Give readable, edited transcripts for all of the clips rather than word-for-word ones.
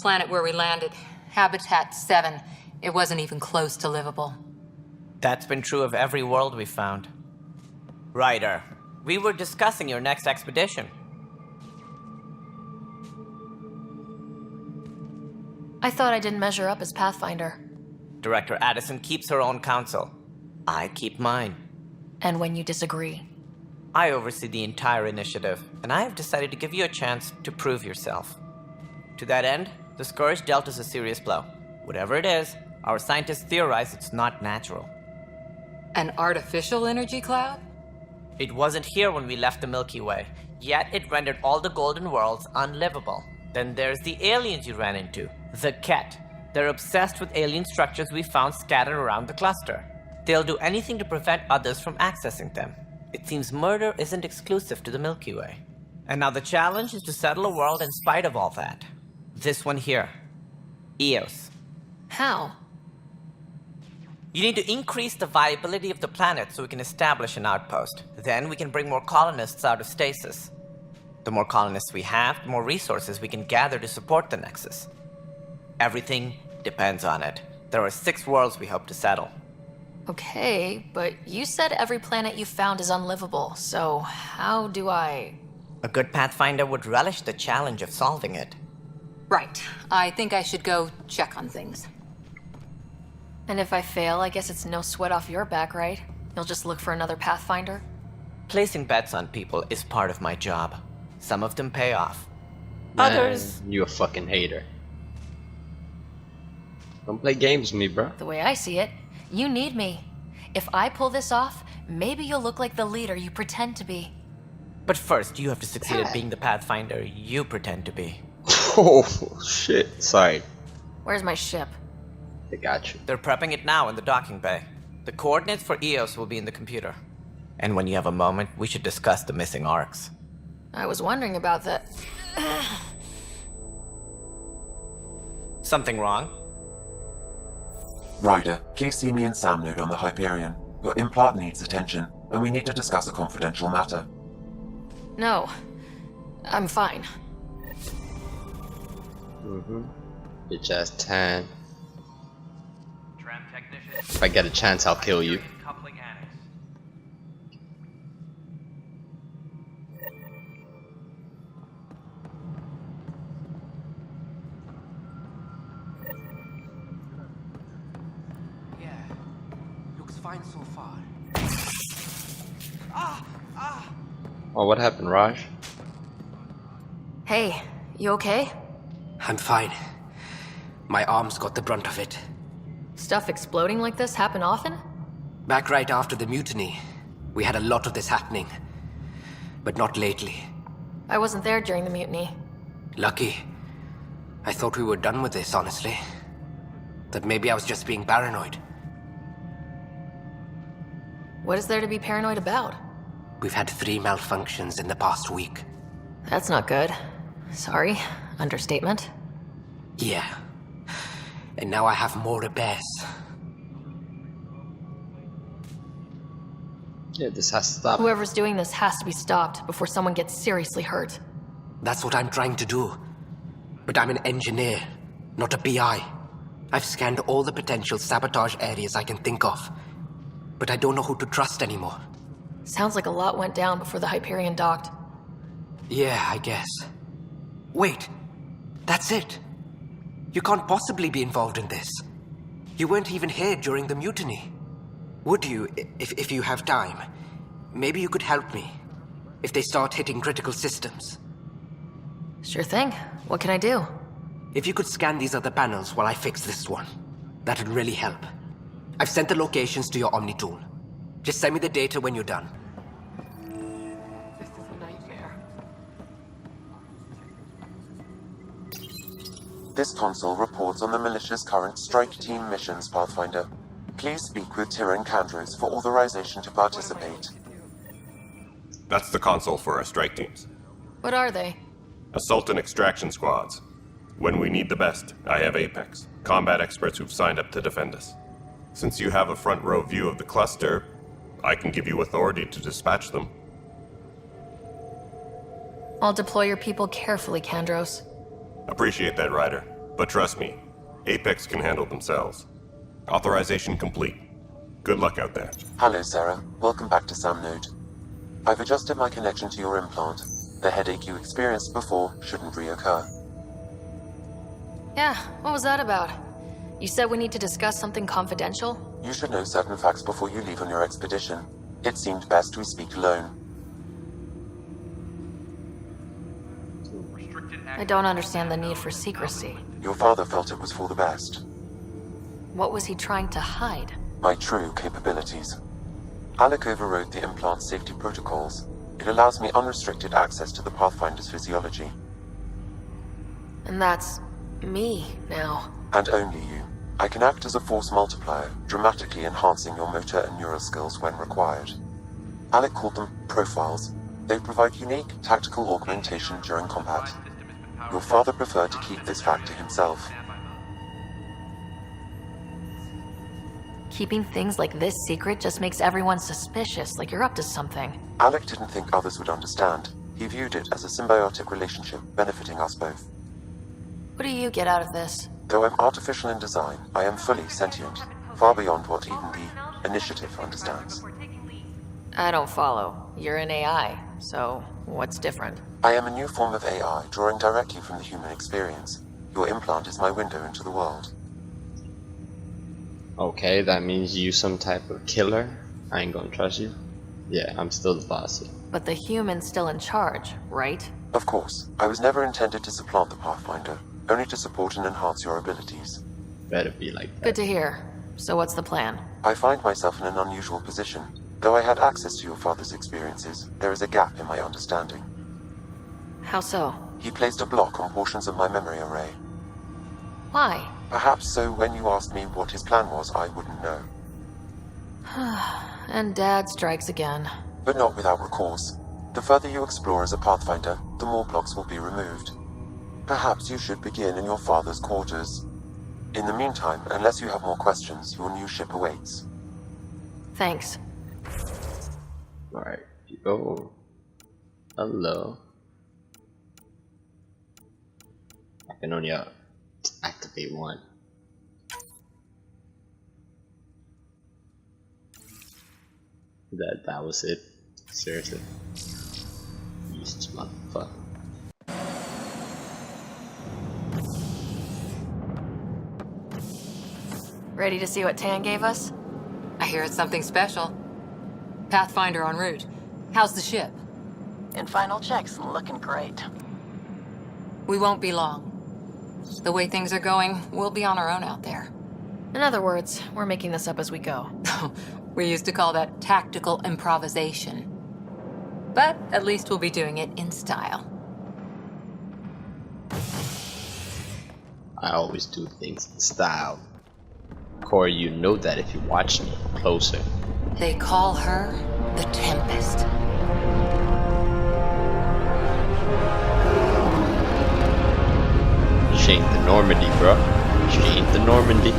planet where we landed. Habitat 7. It wasn't even close to livable. That's been true of every world we've found. Ryder, we were discussing your next expedition. I thought I didn't measure up as Pathfinder. Director Addison keeps her own counsel. I keep mine. And when you disagree? I oversee the entire initiative, and I have decided to give you a chance to prove yourself. To that end, the Scourge dealt us a serious blow. Whatever it is, our scientists theorize it's not natural. An artificial energy cloud? It wasn't here when we left the Milky Way, yet it rendered all the golden worlds unlivable. Then there's the aliens you ran into, the Ket. They're obsessed with alien structures we found scattered around the cluster. They'll do anything to prevent others from accessing them. It seems murder isn't exclusive to the Milky Way. And now the challenge is to settle a world in spite of all that. This one here. Eos. How? You need to increase the viability of the planet so we can establish an outpost. Then we can bring more colonists out of stasis. The more colonists we have, the more resources we can gather to support the Nexus. Everything depends on it. There are 6 worlds we hope to settle. Okay, but you said every planet you found is unlivable, so how do I... A good Pathfinder would relish the challenge of solving it. Right. I think I should go check on things. And if I fail, I guess it's no sweat off your back, right? You'll just look for another Pathfinder? Placing bets on people is part of my job. Some of them pay off. Man, Others... you a fucking hater. Don't play games with me, bro. The way I see it, you need me. If I pull this off, maybe you'll look like the leader you pretend to be. But first, you have to succeed at being the Pathfinder you pretend to be. Oh, shit. Sorry. Where's my ship? I got you. They're prepping it now in the docking bay. The coordinates for Eos will be in the computer. And when you have a moment, we should discuss the missing arcs. I was wondering about that. Something wrong? Ryder, please see me and Sam Node on the Hyperion. Your implant needs attention, and we need to discuss a confidential matter. No. I'm fine. Bitch ass tan. If I get a chance, I'll kill you. Fine so far. Oh, what happened, Raj? Hey, you okay? I'm fine. My arms got the brunt of it. Stuff exploding like this happen often? Back right after the mutiny, we had a lot of this happening. But not lately. I wasn't there during the mutiny. Lucky. I thought we were done with this, honestly. That maybe I was just being paranoid. What is there to be paranoid about? We've had 3 malfunctions in the past week. That's not good. Sorry. Understatement. Yeah. And now I have more repairs. Yeah, this has to stop. Whoever's doing this has to be stopped before someone gets seriously hurt. That's what I'm trying to do. But I'm an engineer, not a PI. I've scanned all the potential sabotage areas I can think of. But I don't know who to trust anymore. Sounds like a lot went down before the Hyperion docked. Yeah, I guess. Wait, that's it. You can't possibly be involved in this. You weren't even here during the mutiny. Would you, if you have time? Maybe you could help me. If they start hitting critical systems. Sure thing. What can I do? If you could scan these other panels while I fix this one, that'd really help. I've sent the locations to your Omni tool. Just send me the data when you're done. This is a nightmare. This console reports on the militia's current strike team missions, Pathfinder. Please speak with Tyrion Kandros for authorization to participate. That's the console for our strike teams. What are they? Assault and extraction squads. When we need the best, I have Apex, combat experts who've signed up to defend us. Since you have a front row view of the cluster, I can give you authority to dispatch them. I'll deploy your people carefully, Kandros. Appreciate that, Ryder. But trust me, Apex can handle themselves. Authorization complete. Good luck out there. Hello, Sarah. Welcome back to Sam Node. I've adjusted my connection to your implant. The headache you experienced before shouldn't reoccur. Yeah, what was that about? You said we need to discuss something confidential? You should know certain facts before you leave on your expedition. It seemed best we speak alone. I don't understand the need for secrecy. Your father felt it was for the best. What was he trying to hide? My true capabilities. Alec overrode the implant's safety protocols. It allows me unrestricted access to the Pathfinder's physiology. And that's me now. And only you. I can act as a force multiplier, dramatically enhancing your motor and neural skills when required. Alec called them profiles. They provide unique tactical augmentation during combat. Your father preferred to keep this fact to himself. Keeping things like this secret just makes everyone suspicious, like you're up to something. Alec didn't think others would understand. He viewed it as a symbiotic relationship benefiting us both. What do you get out of this? Though I'm artificial in design, I am fully sentient, far beyond what even the Initiative understands. I don't follow. You're an AI, so what's different? I am a new form of AI, drawing directly from the human experience. Your implant is my window into the world. Okay, that means you some type of killer. I ain't gonna trust you. Yeah, I'm still the boss here. But the human's still in charge, right? Of course, I was never intended to supplant the Pathfinder, only to support and enhance your abilities. Better be like that. Good to hear. So what's the plan? I find myself in an unusual position. Though I had access to your father's experiences, there is a gap in my understanding. How so? He placed a block on portions of my memory array. Why? Perhaps so when you asked me what his plan was, I wouldn't know. And Dad strikes again. But not without recourse. The further you explore as a Pathfinder, the more blocks will be removed. Perhaps you should begin in your father's quarters. In the meantime, unless you have more questions, your new ship awaits. Thanks. Alright. Oh. Hello. I can only activate one. That was it. Seriously. Useless motherfucker. Ready to see what Tan gave us? I hear it's something special. Pathfinder en route. How's the ship? In final checks, looking great. We won't be long. The way things are going, we'll be on our own out there. In other words, we're making this up as we go. We used to call that tactical improvisation. But at least we'll be doing it in style. I always do things in style. Corey, you know that if you watch me closer. They call her the Tempest. She ain't the Normandy, bro. She ain't the Normandy.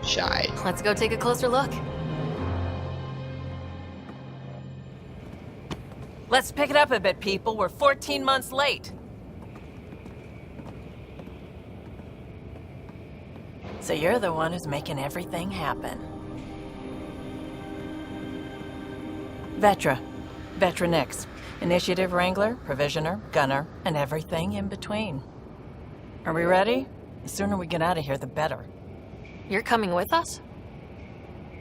Shy. Let's go take a closer look. Let's pick it up a bit, people. We're 14 months late. So you're the one who's making everything happen. Vetra. Vetra Nix. Initiative Wrangler, Provisioner, Gunner, and everything in between. Are we ready? The sooner we get out of here, the better. You're coming with us?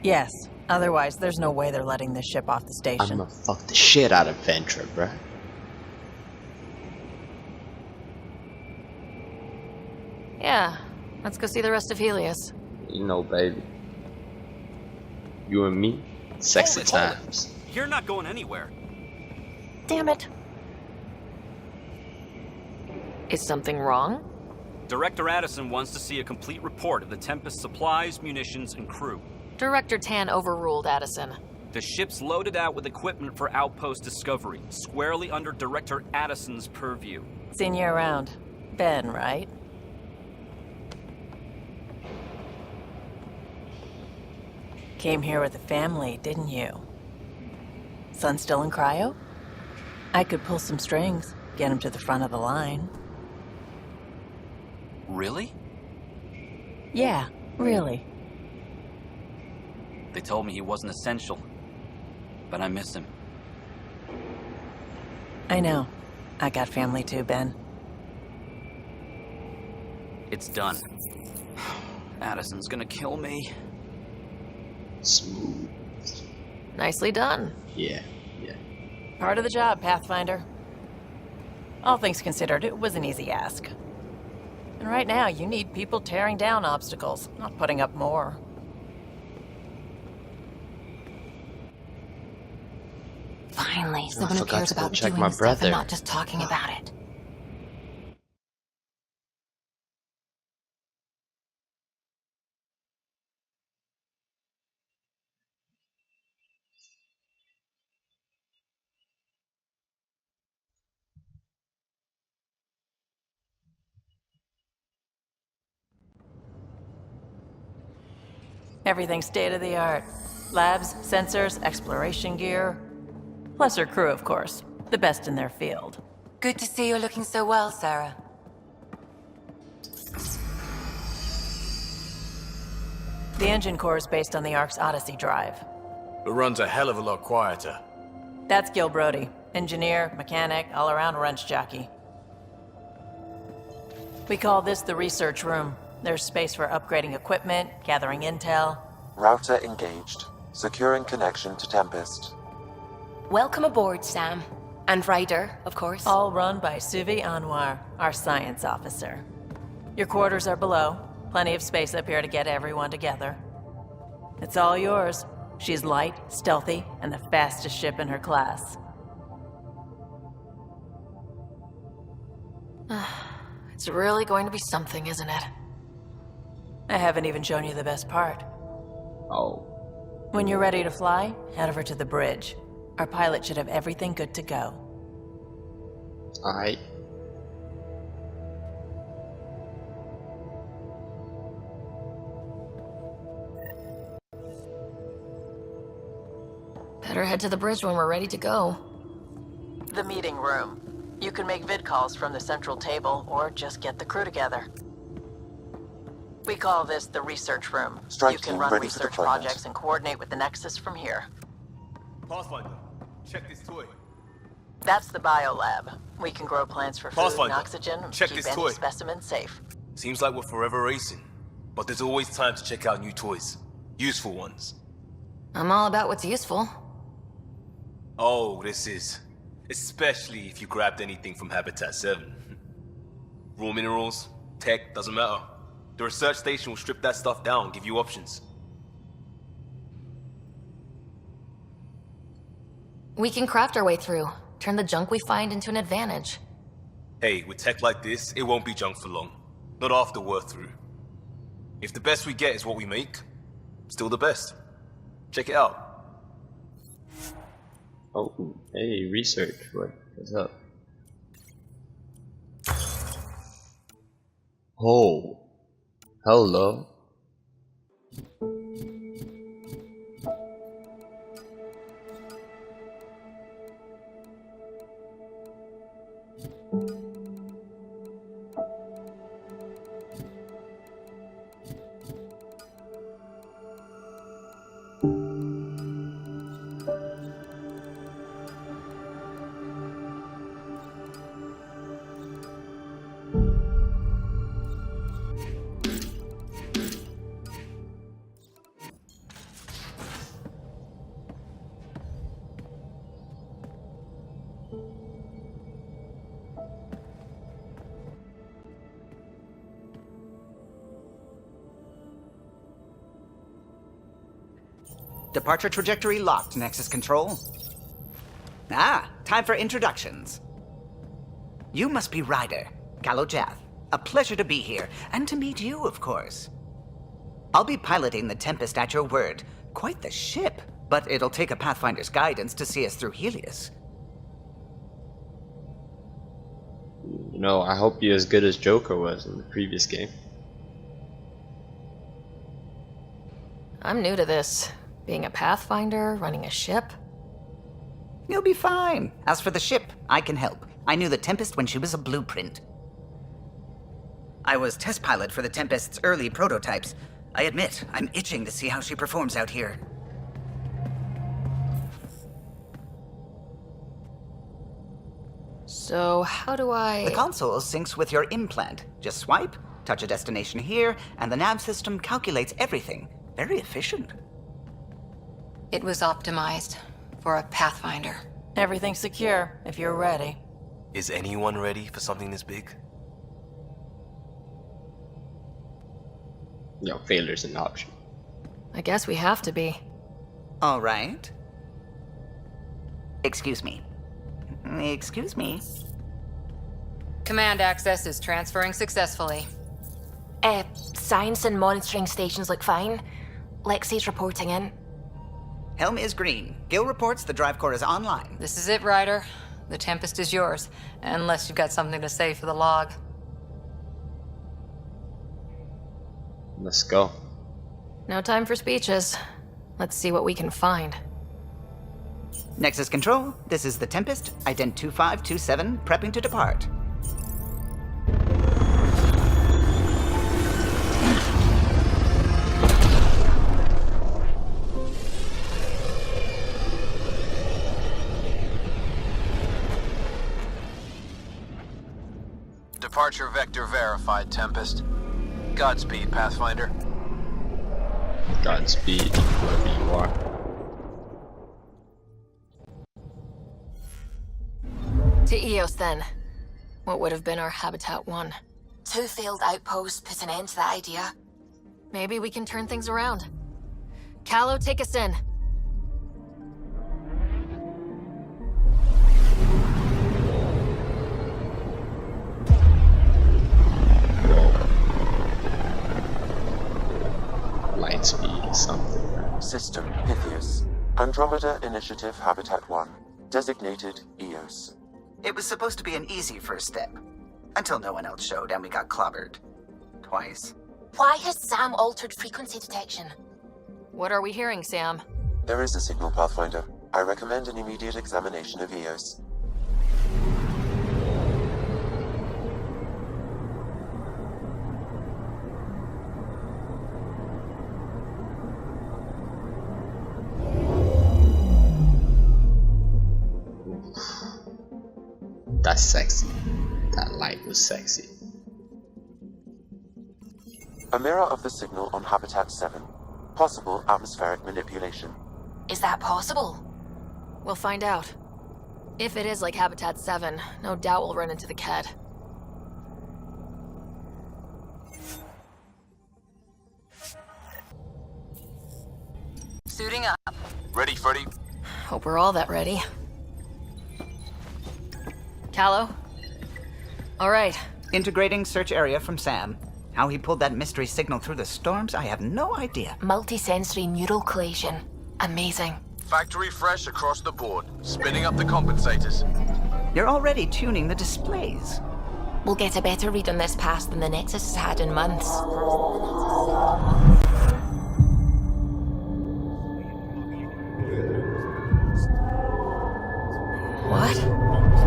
Yes. Otherwise, there's no way they're letting this ship off the station. I'ma fuck the shit out of Ventra, bruh. Yeah. Let's go see the rest of Helios. You know, baby. You and me, sexy Hold it. times. You're not going anywhere. Damn it. Is something wrong? Director Addison wants to see a complete report of the Tempest's supplies, munitions, and crew. Director Tan overruled Addison. The ship's loaded out with equipment for outpost discovery, squarely under Director Addison's purview. Seen you around. Ben, right? Came here with a family, didn't you? Son still in cryo? I could pull some strings, get him to the front of the line. Really? Yeah, really. They told me he wasn't essential, but I miss him. I know. I got family too, Ben. It's done. Addison's gonna kill me. Smooth. Nicely done. Yeah. Part of the job, Pathfinder. All things considered, it was an easy ask. And right now, you need people tearing down obstacles, not putting up more. Finally, someone who forgot cares to go about check doing my stuff brother. and not just talking about it. Everything's state-of-the-art. Labs, sensors, exploration gear. Plus her crew, of course. The best in their field. Good to see you looking so well, Sarah. The engine core is based on the Ark's Odyssey drive. It runs a hell of a lot quieter. That's Gil Brody. Engineer, mechanic, all-around wrench jockey. We call this the research room. There's space for upgrading equipment, gathering intel. Router engaged. Securing connection to Tempest. Welcome aboard, Sam. And Ryder, of course. All run by Suvi Anwar, our science officer. Your quarters are below. Plenty of space up here to get everyone together. It's all yours. She's light, stealthy, and the fastest ship in her class. It's really going to be something, isn't it? I haven't even shown you the best part. Oh. When you're ready to fly, head over to the bridge. Our pilot should have everything good to go. Alright. Better head to the bridge when we're ready to go. The meeting room. You can make vid calls from the central table, or just get the crew together. We call this the research room. Strike You can team run ready for research deployment. projects and coordinate with the Nexus from here. Pathfinder, check this toy. That's the biolab. We can grow plants for food and Pathfinder, oxygen, check keep this any toy. specimen safe. Seems like we're forever racing, but there's always time to check out new toys. Useful ones. I'm all about what's useful. Oh, this is. Especially if you grabbed anything from Habitat 7. Raw minerals, tech, doesn't matter. The research station will strip that stuff down, give you options. We can craft our way through. Turn the junk we find into an advantage. Hey, with tech like this, it won't be junk for long. Not after we're through. If the best we get is what we make, still the best. Check it out. Oh, hey, research. What's up? Oh. Hello. Departure trajectory locked, Nexus Control. Ah, time for introductions. You must be Ryder, Kalojath. A pleasure to be here, and to meet you, of course. I'll be piloting the Tempest at your word. Quite the ship. but it'll take a Pathfinder's guidance to see us through Helios. You know, I hope you're as good as Joker was in the previous game. I'm new to this. Being a Pathfinder, running a ship. You'll be fine. As for the ship, I can help. I knew the Tempest when she was a blueprint. I was test pilot for the Tempest's early prototypes. I admit, I'm itching to see how she performs out here. So, how do I... The console syncs with your implant. Just swipe, touch a destination here, and the nav system calculates everything. Very efficient. It was optimized for a Pathfinder. Everything's secure, if you're ready. Is anyone ready for something this big? No, failure's an option. I guess we have to be. All right. Excuse me. Excuse me. Command access is transferring successfully. Science and monitoring stations look fine. Lexi's reporting in. Helm is green. Gil reports the drive core is online. This is it, Ryder. The Tempest is yours, unless you've got something to say for the log. Let's go. No time for speeches. Let's see what we can find. Nexus Control, this is the Tempest, ident 2527, prepping to depart. Departure vector verified, Tempest. Godspeed, Pathfinder. Godspeed, whoever you are. To Eos, then. What would have been our Habitat 1? 2 failed outposts put an end to that idea. Maybe we can turn things around. Callow, take us in. Light speed or something. System Pythias. Andromeda Initiative Habitat 1. Designated Eos. It was supposed to be an easy first step. Until no one else showed and we got clobbered. Twice. Why has Sam altered frequency detection? What are we hearing, Sam? There is a signal, Pathfinder. I recommend an immediate examination of Eos. That's sexy. That light was sexy. A mirror of the signal on Habitat 7. Possible atmospheric manipulation. Is that possible? We'll find out. If it is like Habitat 7, no doubt we'll run into the Ked. Suiting up. Ready, Freddy? Hope we're all that ready. Callow? All right. Integrating search area from Sam. How he pulled that mystery signal through the storms, I have no idea. Multisensory neural collation. Amazing. Factory fresh across the board. Spinning up the compensators. You're already tuning the displays. We'll get a better read on this pass than the Nexus has had in months. What?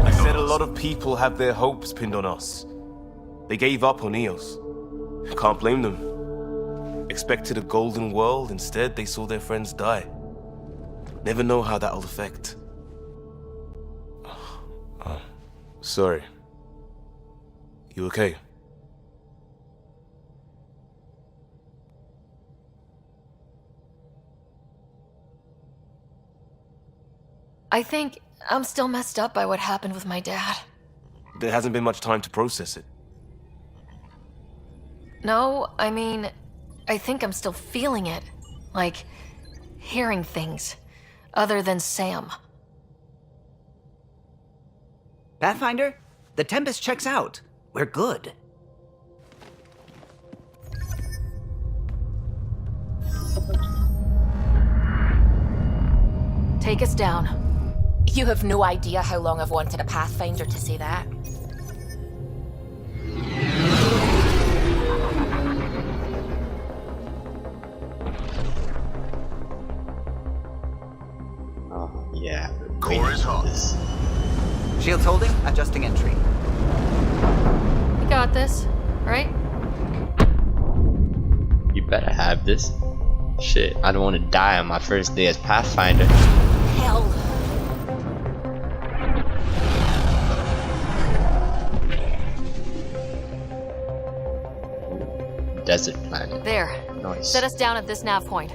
I said a lot of people have their hopes pinned on us. They gave up on Eos. Can't blame them. Expected a golden world, instead they saw their friends die. Never know how that'll affect. Sorry. You okay? I think I'm still messed up by what happened with my dad. There hasn't been much time to process it. No, I mean, I think I'm still feeling it. Like, hearing things. Other than Sam. Pathfinder, the Tempest checks out. We're good. Take us down. You have no idea how long I've wanted a Pathfinder to say that. Oh, yeah. Core is hot. Shields holding, adjusting entry. You got this, right? You better have this. Shit, I don't want to die on my first day as Pathfinder. Hell. Desert planet. There. Nice. Set us down at this nav point.